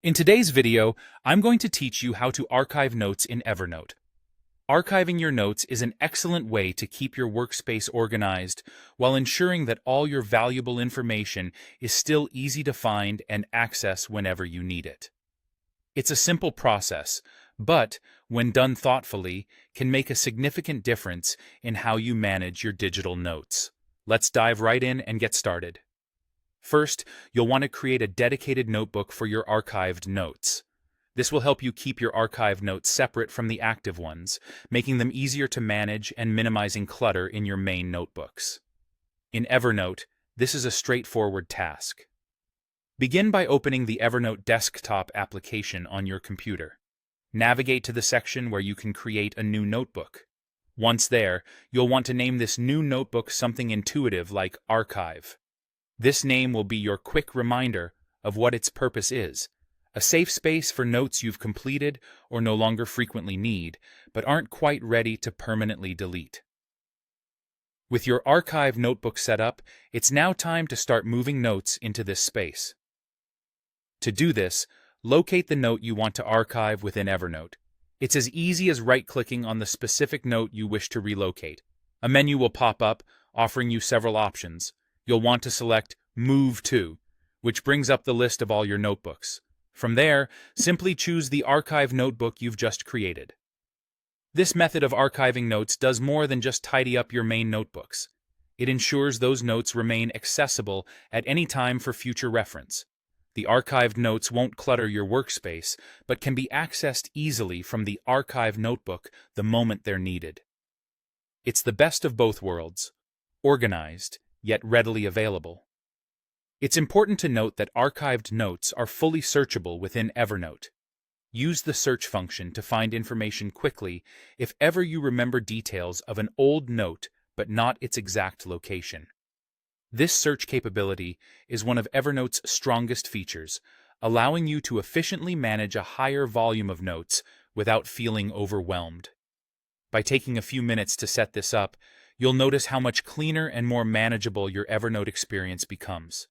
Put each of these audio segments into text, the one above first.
In today's video, I'm going to teach you how to archive notes in Evernote. Archiving your notes is an excellent way to keep your workspace organized while ensuring that all your valuable information is still easy to find and access whenever you need it. It's a simple process, but, when done thoughtfully, can make a significant difference in how you manage your digital notes. Let's dive right in and get started. First, you'll want to create a dedicated notebook for your archived notes. This will help you keep your archived notes separate from the active ones, making them easier to manage and minimizing clutter in your main notebooks. In Evernote, this is a straightforward task. Begin by opening the Evernote desktop application on your computer. Navigate to the section where you can create a new notebook. Once there, you'll want to name this new notebook something intuitive like Archive. This name will be your quick reminder of what its purpose is, a safe space for notes you've completed or no longer frequently need, but aren't quite ready to permanently delete. With your archive notebook set up, it's now time to start moving notes into this space. To do this, locate the note you want to archive within Evernote. It's as easy as right-clicking on the specific note you wish to relocate. A menu will pop up, offering you several options. You'll want to select Move To, which brings up the list of all your notebooks. From there, simply choose the archive notebook you've just created. This method of archiving notes does more than just tidy up your main notebooks. It ensures those notes remain accessible at any time for future reference. The archived notes won't clutter your workspace, but can be accessed easily from the archive notebook the moment they're needed. It's the best of both worlds, organized, yet readily available. It's important to note that archived notes are fully searchable within Evernote. Use the search function to find information quickly if ever you remember details of an old note but not its exact location. This search capability is one of Evernote's strongest features, allowing you to efficiently manage a higher volume of notes without feeling overwhelmed. By taking a few minutes to set this up, you'll notice how much cleaner and more manageable your Evernote experience becomes.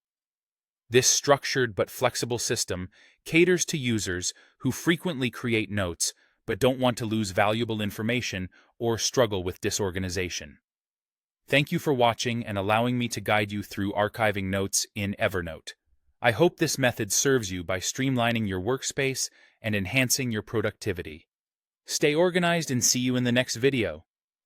This structured but flexible system caters to users who frequently create notes but don't want to lose valuable information or struggle with disorganization. Thank you for watching and allowing me to guide you through archiving notes in Evernote. I hope this method serves you by streamlining your workspace and enhancing your productivity. Stay organized and see you in the next video.